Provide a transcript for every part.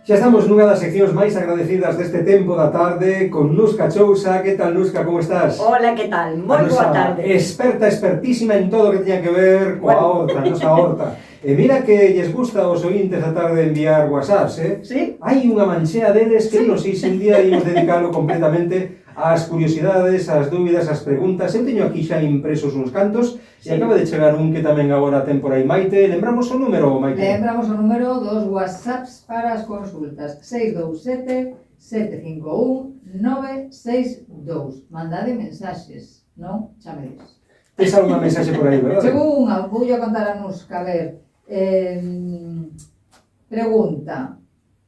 Xa estamos nunha das seccións máis agradecidas deste tempo da tarde con Nusca Chousa. Que tal, Nusca, como estás? Hola, que tal? Moi boa tarde. Expertísima en todo o que teña que ver coa horta, a nosa horta. E mira que lles gusta aos ointes da tarde enviar whatsapps, Sí. Hai unha manchea deles que non sei se un día imos dedicalo completamente ás curiosidades, ás dúbidas, ás preguntas. Eu teño aquí xa impresos uns cantos e acaba de chegar un que tamén agora ten por aí Maite. Lembramos o número, Maite? Lembramos o número dos WhatsApps para as consultas: 627 751 962. Mandade mensaxes, non chamedes. Tes algunha mensaxe por aí, verdade? Chegou unha, vou a contar a Nusca, a ver. Pregunta: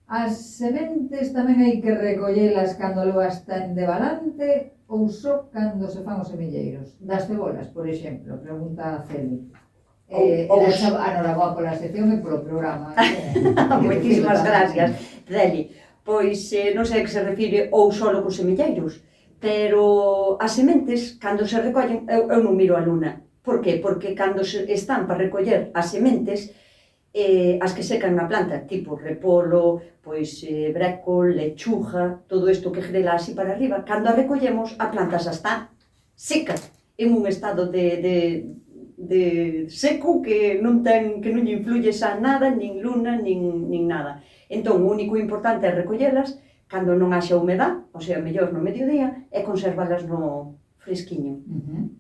as sementes tamén hai que recollelas cando logo están de balante ou só cando se fan os semilleiros? Das cebolas, por exemplo, pregunta a Celi. Anoraboa pola sección e polo programa. Moitísimas gracias, Celi. Pois non sei a que se refire ou solo cos semilleiros, pero as sementes, cando se recollen, eu non miro a luna. Por qué? Porque cando están para recoller as sementes, as que secan na planta, tipo repolo, pois brécol, lechuga, todo isto que grela así para arriba, cando a recollemos, a planta xa está seca, en un estado de seco que non lle influye xa nada, nin luna, nin nada. Entón, o único importante é recollelas cando non haxa humedad, o sea, mellor no mediodía, e conservalas no fresquiño.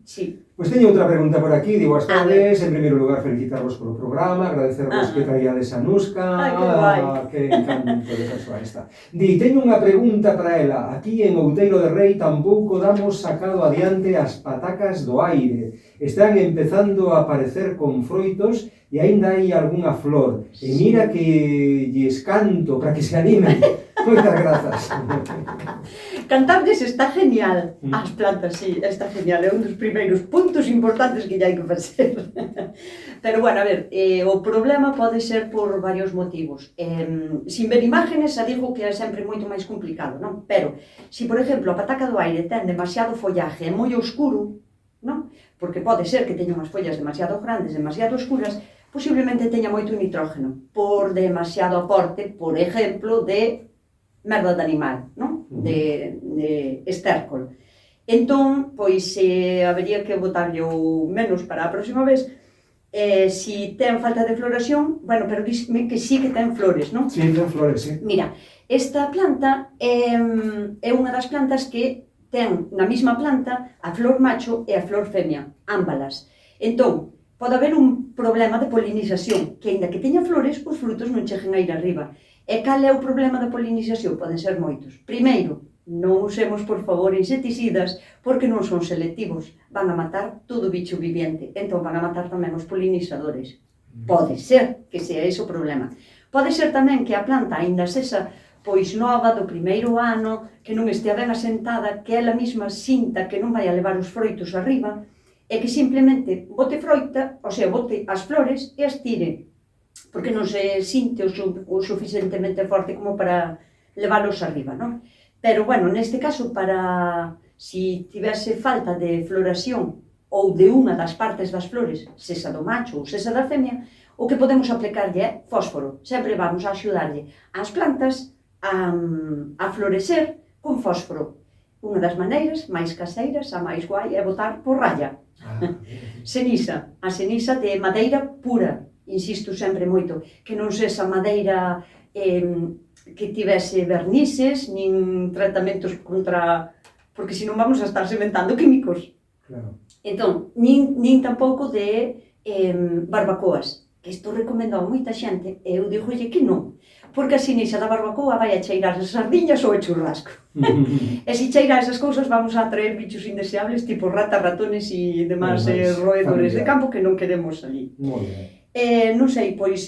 Sí. Pois teño outra pregunta por aquí, digo as tardes. En primeiro lugar, felicitarvos polo programa, agradecervos que traíades a Nusca. Ai, que guai. Que encanto de persoa esta. Di, teño unha pregunta para ela. Aquí en Outeiro de Rei tampouco damos sacado adiante as patacas do aire. Están empezando a aparecer con froitos e aínda hai algunha flor. E mira que lles canto para que se animen. Moitas grazas. Cantarles está genial. As plantas, sí, está genial. É un dos primeiros puntos importantes que hai que facer. Pero, bueno, a ver, o problema pode ser por varios motivos. Sin ver imágenes, xa digo que é sempre moito máis complicado, non? Pero, se, por exemplo, a pataca do aire ten demasiado follaje e moi oscuro, non? Porque pode ser que teña unhas follas demasiado grandes, demasiado oscuras, posiblemente teña moito nitrógeno, por demasiado aporte, por exemplo, de merda de animal, non? De estércol. Entón, pois, habería que botarlle o menos para a próxima vez. Si ten falta de floración, bueno, pero dime que sí que ten flores, non? Sí, ten flores, sí. Mira, esta planta é unha das plantas que ten na mesma planta a flor macho e a flor femia, ámbalas. Entón, pode haber un problema de polinización, que aínda que teña flores, os frutos non cheguen a ir arriba. E cal é o problema da polinización? Poden ser moitos. Primeiro, non usemos, por favor, insecticidas, porque non son selectivos. Van a matar todo bicho viviente, entón van a matar tamén os polinizadores. Pode ser que sea ese o problema. Pode ser tamén que a planta aínda sexa pois nova do primeiro ano, que non estea ben asentada, que ela mesma sinta que non vai a levar os froitos arriba, e que simplemente bote froita, o sea, bote as flores e as tire, porque non se sinte o suficientemente forte como para leválos arriba, non? Pero, bueno, neste caso, si tivese falta de floración ou de unha das partes das flores, sexa do macho ou sexa da femia, o que podemos aplicarlle é fósforo. Sempre vamos a axudarlle ás plantas a florecer con fósforo. Unha das maneiras máis caseiras, a máis guai, é botar porralla. Ceniza. A ceniza de madeira pura. Insisto sempre moito, que non sexa madeira que tivese vernices, nin tratamentos contra... porque senón vamos a estar sementando químicos. Claro. Entón, nin tampouco de barbacoas, que isto recomendo a moita xente, e eu digolle que non, porque a ceniza da barbacoa vai a cheirar as sardiñas ou o churrasco. E se cheira esas cousas vamos a traer bichos indeseables, tipo ratas, ratones e demás roedores de campo que non queremos ali. Moi ben. Non sei, pois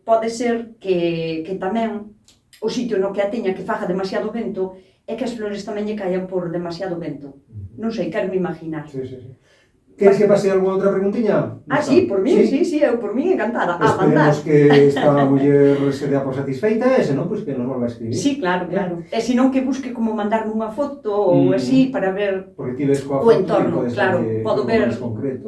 pode ser que tamén o sitio no que a teña que faga demasiado vento é que as flores tamén lle caian por demasiado vento. Non sei, quero me imaginar. Sí, sí, sí. Queres que pase algunha outra preguntiña? Sí, por mí, sí, eu por mí encantada. A mandar. Esperemos que esta muller se dea por satisfeita e senón, pois que nos volva a escribir. Sí, claro. E senón que busque como mandarme unha foto ou así para ver porque ti ves coa o entorno, claro, podo ver,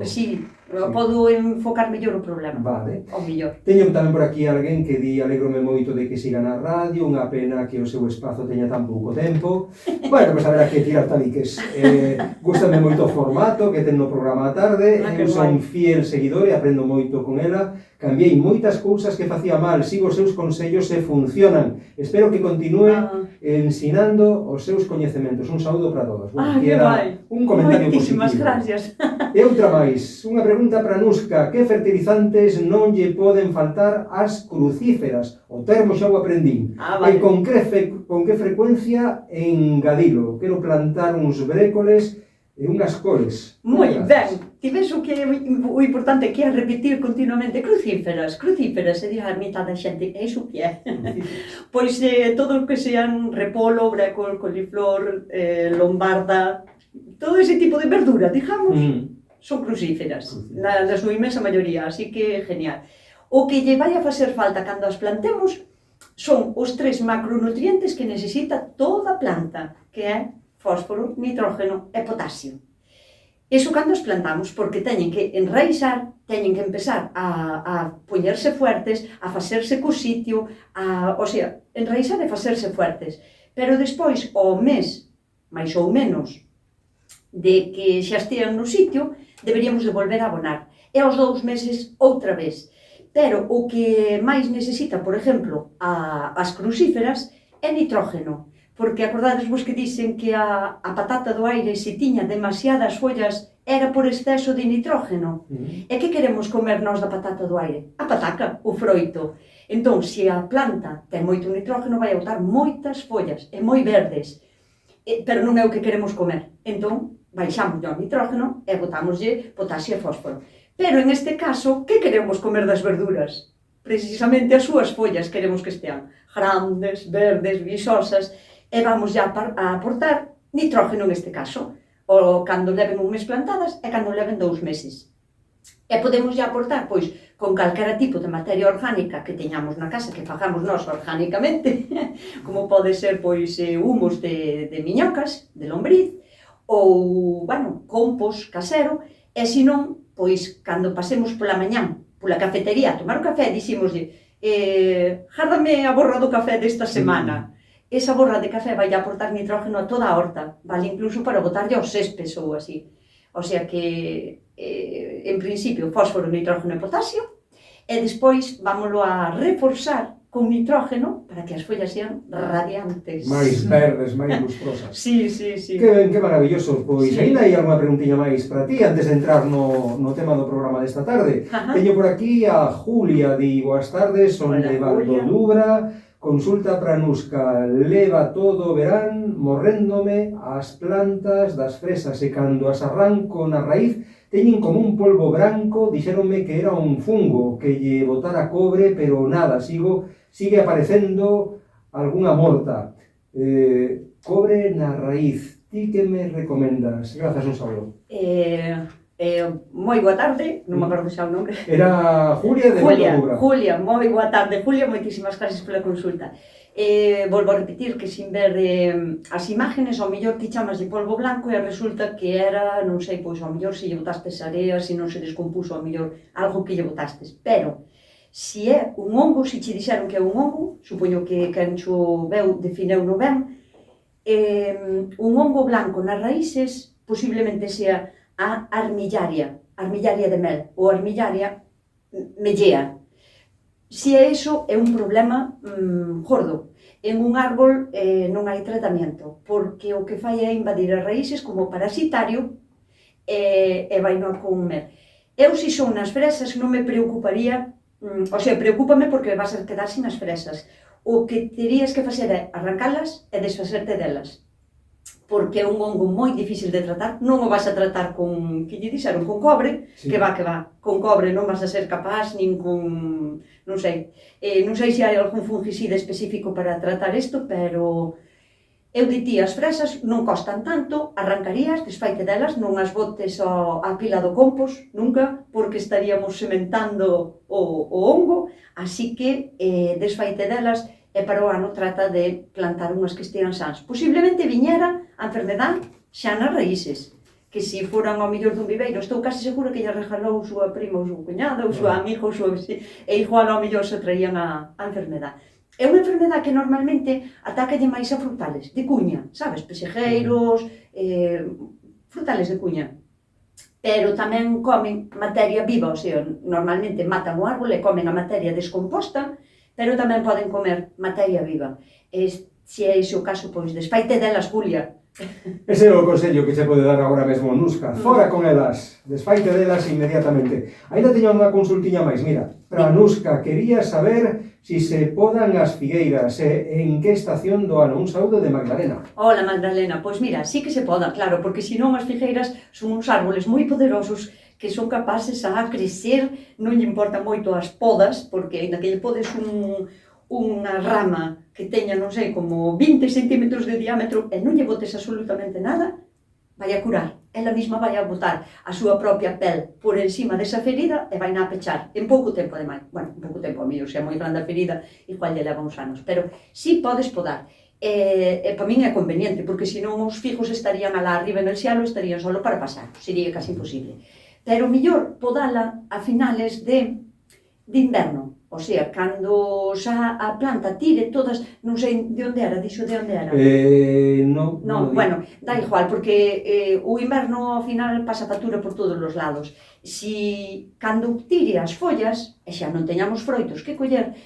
sí, Podo enfocar mellor o problema. Vale. O mellor. Teño tamén por aquí alguén que di alégrome moito de que siga na radio, unha pena que o seu espazo teña tan pouco tempo. Bueno, pois haberá que tirar taliques. Gústame moito o formato que ten no programa a tarde, eu son fiel seguidor e aprendo moito con ela. Cambiei moitas cousas que facía mal, sigo os seus consellos e funcionan. Espero que continúe ensinando os seus coñecementos. Un saúdo para todos. Bueno, Que vai. Un comentario Moitísimas positivo. gracias. E outra máis, unha pregunta para Nuska. Que fertilizantes non lle poden faltar ás crucíferas? O termo xa o aprendín. Vale. E con que frecuencia engadilo? Quero plantar uns brécoles e unhas coles. Moi ben. Ti ves o que o importante que é repetir continuamente crucíferas, e dir a mitad da xente, é iso que é. Pois todo o que sean repolo, brécol, coliflor, lombarda, todo ese tipo de verdura, digamos, son crucíferas, na súa inmensa maioría, así que genial. O que lle vai a facer falta cando as plantemos son os 3 macronutrientes que necesita toda planta, que é fósforo, nitrógeno e potasio. Iso cando as plantamos, porque teñen que enraizar, teñen que empezar a poñerse fuertes, a facerse co sitio, o sea, enraizar e facerse fuertes. Pero despois, ao mes, máis ou menos, de que xa estean no sitio, deberíamos de volver a abonar. E aos 2 meses, outra vez. Pero o que máis necesita, por exemplo, as crucíferas, é nitrógeno. Porque acordades vos que dicen que a patata do aire, se tiña demasiadas follas, era por exceso de nitrógeno. E que queremos comer nós da patata do aire? A pataca, o froito. Entón, se a planta ten moito nitrógeno, vai a botar moitas follas, e moi verdes. Pero non é o que queremos comer. Entón, baixamos o nitrógeno e botámoslle potasio e fósforo. Pero, en este caso, que queremos comer das verduras? Precisamente as súas follas queremos que estean grandes, verdes, visosas, e vamos a aportar nitrógeno neste caso, ou cando leven un mes plantadas e cando leven 2 meses. E podemos aportar, pois, con calquera tipo de materia orgánica que teñamos na casa, que fagamos nós orgánicamente, como pode ser, pois, humos de miñocas, de lombriz, ou, bueno, compost casero, e senón, pois, cando pasemos pola mañán, pola cafetería, a tomar o café, dixímoslle, járdame a borra do café desta semana. Esa borra de café vai aportar nitrógeno a toda a horta, vale incluso para botarlle aos céspedes ou así. O sea que, en principio, fósforo, nitrógeno e potasio, e despois vámoslo a reforzar con nitrógeno para que as follas sean radiantes. Máis verdes, máis lustrosas. Sí, sí, sí. Que ben, que maravilloso. Pois, ainda hai algunha preguntiña máis para ti, antes de entrar no tema do programa desta tarde. Teño por aquí a Julia, di boas tardes, son de Valdodubra. Consulta para Nuska, leva todo o verán morréndome as plantas das fresas e cando as arranco na raíz teñen como un polvo branco, dixéronme que era un fungo que lle botara cobre, pero nada, sigue aparecendo algunha morta. Cobre na raíz, ti que me recomendas? Grazas, un saúdo. Moi boa tarde, non me acordo xa o nome. Era Julia de Valdodubra. Julia, moi boa tarde. Julia, moitísimas gracias pola consulta. Volvo a repetir que sin ver as imágenes, ao mellor ti chamas de polvo blanco e resulta que era, non sei, pois ao mellor se lle botastes area, se non se descompuso, ao mellor algo que lle botastes. Pero, se é un hongo, se che dixeron que é un hongo, supoño que quen cho veu defineu no ben, un hongo blanco nas raíces posiblemente sea a armillaria de mel, ou armillaria mellea. Se é iso, é un problema gordo. En un árbol non hai tratamento, porque o que fai é invadir as raíces como parasitario e vai non comer. Eu, se son nas fresas, non me preocuparía, preocúpame porque vas a quedar sin as fresas. O que terías que facer é arrancalas e desfacerte delas. Porque é un hongo moi difícil de tratar, non o vas a tratar con, que lle dixeron, con cobre, sí. que va, con cobre non vas a ser capaz, nin con, non sei se hai algún fungicida específico para tratar isto, pero eu dití, as fresas non costan tanto, arrancarías, desfaite delas, non as botes á pila do compost, nunca, porque estaríamos sementando o hongo, así que desfaite delas, e para o ano trata de plantar unhas que estean sans. Posiblemente viñera a enfermedade xa nas raíces, que se foran ao millor dun viveiro, estou casi segura que lle regalou súa prima ou súa cuñada ou súa amiga ou súa vecina, e igual ao millor se traían a enfermedad. É unha enfermedad que normalmente atacalle máis a frutales de cuña, sabes, pesejeiros, frutales de cuña. Pero tamén comen materia viva, o sea, normalmente matan o árbol e comen a materia descomposta, pero tamén poden comer materia viva. Se é ese o caso, pois desfaite delas, Julia. Ese é o consello que se pode dar agora mesmo, Nuska. Fora con elas, desfaite delas inmediatamente. Ainda teño unha consultiña máis, mira. Para Nuska, quería saber si se podan as figueiras e en que estación do ano. Un saúdo de Magdalena. Hola, Magdalena. Pois mira, sí que se poda, claro, porque senón as figueiras son uns árboles moi poderosos que son capaces a crecer, non lle importan moito as podas, porque ainda que lle podes unha rama que teña, non sei, como 20 centímetros de diámetro e non lle botes absolutamente nada, vai a curar. Ela mesma vai a botar a súa propia pel por encima desa ferida e vai na pechar en pouco tempo de máis. Bueno, en pouco tempo, a mí, se é moi grande a ferida, igual lle leva uns anos, pero sí podes podar. E para min é conveniente, porque senón os figos estarían alá arriba en el cielo, estarían solo para pasar, sería casi imposible. Pero mellor podala a finales de inverno. O sea, cando xa a planta tire todas, non sei de onde era, dixo de onde era. Non, bueno, dá igual, porque o inverno ao final pasa factura por todos os lados. Si cando tire as follas, e xa non teñamos froitos que coller,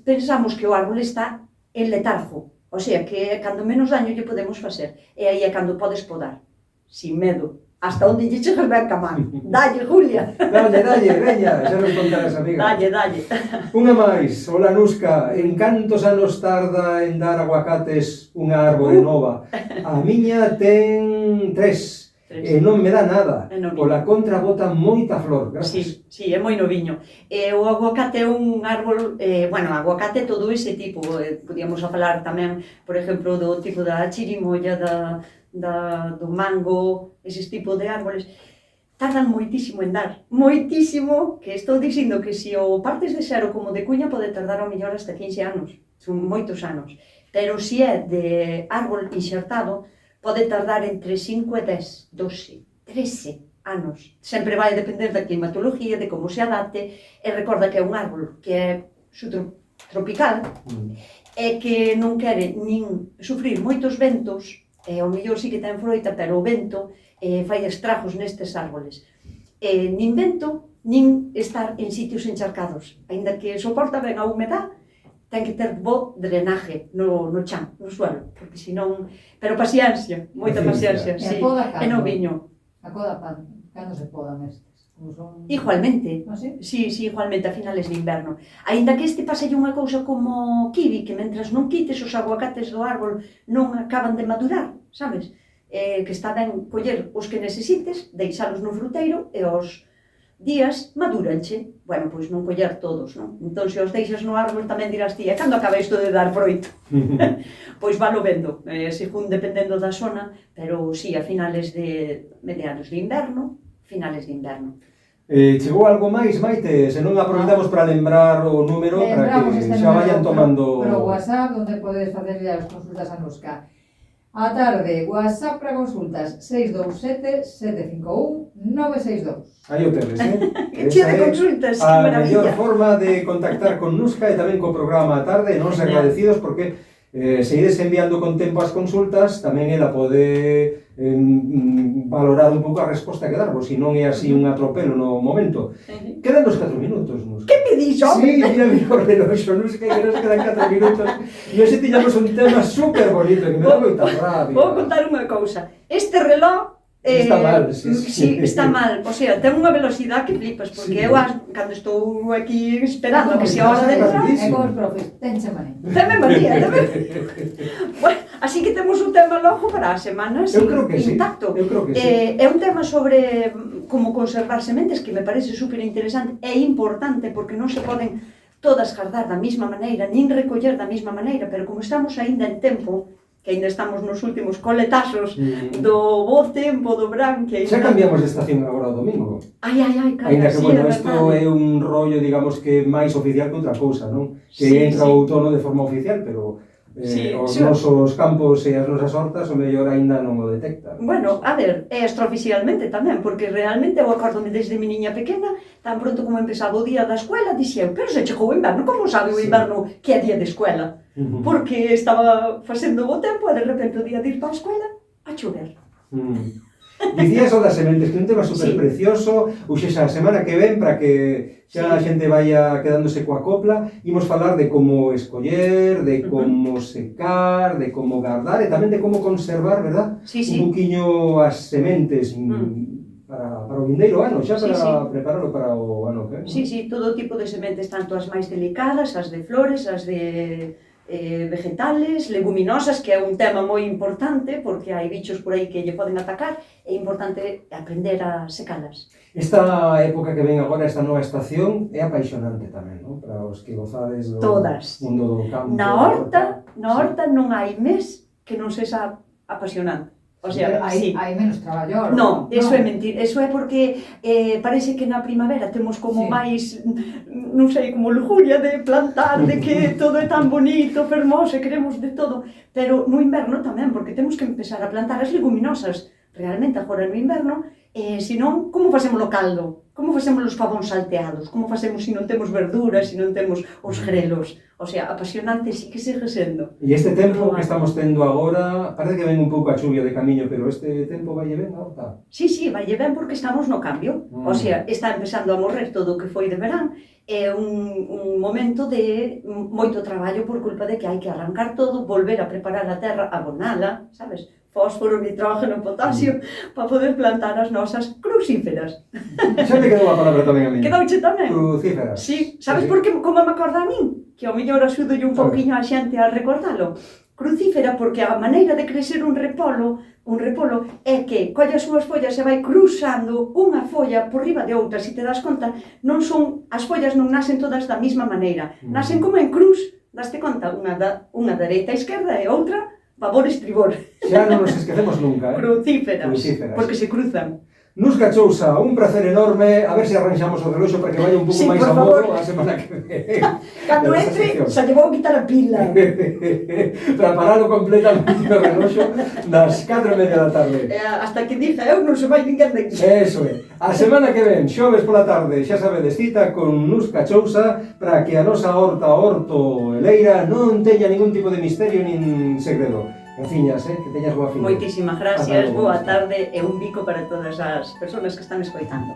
pensamos que o árbol está en letargo. O sea, que cando menos daño lle podemos facer. E aí é cando podes podar, sin medo. Hasta onde lle chegas ben camar. Dalle, Julia. Dalle, veña, xa nos contarás, amiga. Dalle. Unha máis, hola Nuska, en cantos anos tarda en dar aguacates unha árbore nova? A miña ten 3, e non me dá nada. Pola contra bota moita flor, gracias. Sí, é moi noviño. O aguacate é un árbol, bueno, aguacate todo ese tipo, podíamos falar tamén, por exemplo, do tipo da chirimoya, do mango, eses tipos de árboles, tardan moitísimo en dar, moitísimo, que estou dicindo que se o partes de xero como de cuña pode tardar ao mellor hasta 15 anos, son moitos anos, pero se é de árbol inxertado, pode tardar entre 5 e 10, 12, 13 anos. Sempre vai depender da climatología, de como se adapte, e recorda que é un árbol que é subtropical, e que non quere nin sufrir moitos ventos, ao mellor sí que ten froita, pero o vento fai estragos nestes árboles. Nin vento, nin estar en sitios encharcados. Ainda que soporta ben a humedad, ten que ter bo drenaje no chan, no suelo, porque senón... Pero paciencia, moita paciencia, sí. E no viño. A poda, cando se podan estes? Igualmente, sí, igualmente a finales de inverno. Ainda que este pasalle unha cousa como kiwi, que mentras non quites os aguacates do árbol non acaban de madurar, sabes? Que está ben coller os que necesites, deixalos no fruteiro e os días maduranche. Bueno, pois non coller todos, non? Entón, se os deixas no árbol tamén dirás ti, e cando acaba isto de dar froito? Pois valo vendo, según dependendo da zona, pero sí, a finales de mediados de inverno, finales de inverno. Chegou algo máis, Maite? Se non aproveitamos para lembrar o número para que xa vayan tomando... Pro WhatsApp, onde podes facerle as consultas a Nuska. A tarde, WhatsApp para consultas 627-751-962. Aí o tedes, Que chea de consultas, que maravilla. A mellor forma de contactar con Nuska e tamén co programa a tarde, non ser agradecidos porque se ides enviando con tempo as consultas, tamén ela pode valorar un pouco a resposta que darvos, se non é así un atropelo no momento. Quedan os 4 minutos, Nuska. Que me dixo? Sí, mira o reloxo, Nuska, que nos quedan 4 minutos. E hoxe tiñamos un tema super bonito, que me dá moita rabia. Vou contar unha cousa. Este reloj está mal, sí. Está mal, o sea, ten unha velocidade que flipas, porque eu cando estou aquí esperando que se a hora de entrar... É como os profes, tenche manía. Teme manía, Bueno, así que temos un tema logo para a semana intacto. Eu creo que sí. É un tema sobre como conservar sementes que me parece super interesante e importante porque non se poden todas guardar da mesma maneira, nin recoller da mesma maneira, pero como estamos aínda en tempo, que ainda estamos nos últimos coletazos do bo tempo, do verán, que ainda... Xa cambiamos de estación agora o domingo. Ai, cara, ainda que, bueno, isto é un rollo, digamos, que máis oficial que outra cousa, non? Que entra o outono de forma oficial, pero Sí, os sí. nosos campos e as nosas hortas o mellor aínda non o detectan. Bueno, a ver, extraoficialmente tamén, porque realmente eu acordome desde mi niña pequena, tan pronto como empezaba o día da escuela, dixeu, pero se chegou o inverno, como sabe o Sí. inverno que é día de escuela? Porque estaba facendo bo tempo e de repente o día de ir para a escuela a chover. Dicías o das sementes, que é un tema super Sí. precioso, ou xa a semana que ven, para que xa a Sí. xente vaya quedándose coa copla, imos falar de como escoller, de como secar, de como guardar e tamén de como conservar, verdad? Sí, Un sí. poquinho as sementes para o vindeiro ano, xa Sí, para sí. prepararlo para o ano que ven. Sí, sí, todo tipo de sementes, tanto as máis delicadas, as de flores, as de vegetales, leguminosas, que é un tema moi importante, porque hai bichos por aí que lle poden atacar, é importante aprender a secalas. Esta época que ven agora, esta nova estación, é apaixonante tamén, non? Para os que gozades do Todas. mundo do campo. Na horta non hai mes que non sexa apasionante. O sea, sí. Hai menos traballo. Non, eso é mentir. Eso é porque parece que na primavera temos como Sí. máis, non sei, como lujuria de plantar, de que todo é tan bonito, fermoso, e queremos de todo. Pero no inverno tamén, porque temos que empezar a plantar as leguminosas. Realmente agora no inverno, senón, como facemos o caldo? Como facemos os pavóns salteados? Como facemos se non temos verduras, se non temos os grelos? O sea, apasionante sí que segue sendo. E este tempo que estamos tendo agora, parece que ven un pouco a chuvia de camiño, pero este tempo vai ben, non? Sí, sí, vai ben porque estamos no cambio. O sea, está empezando a morrer todo o que foi de verán. É un momento de moito traballo por culpa de que hai que arrancar todo, volver a preparar a terra, abonala, sabes? Fósforo, nitrógeno, potasio, para poder plantar as nosas crucíferas. Xa me quedou a palabra tamén a mí. Quedouche tamén? Crucíferas. Sí, sabes por que, como me acorda a min? Que ao mellor axudolle un pouquiño a xente a recordalo. Crucífera porque a maneira de crecer un repolo é que colle as súas follas e vai cruzando unha folla por riba de outra. Se te das conta, non son, as follas non nacen todas da mesma maneira. Nacen como en cruz, daste conta, unha dereita a esquerda e outra favor estribor. Xa non nos esquecemos nunca, Crucíferas, Crucíferas. porque se cruzan. Nusca Chousa, un placer enorme, a ver se arranxamos o reloxo para que vaya un pouco Sí, máis por a modo favor. a semana que ven. Cando Desta entre, sección. xa lle vou quitar a pila. Para paralo completamente o reloxo das 4:30 da tarde. Hasta que diga eu, non se vai ninguén de aquí. Eso é. A semana que ven, xoves pola tarde, xa sabedes, cita con Nusca Chousa para que a nosa horta, horto e leira non teña ningún tipo de misterio nin segredo. Graciñas, que teñas boa fin. Moitísimas gracias, boa tarde e un bico para todas as persoas que están escoitando.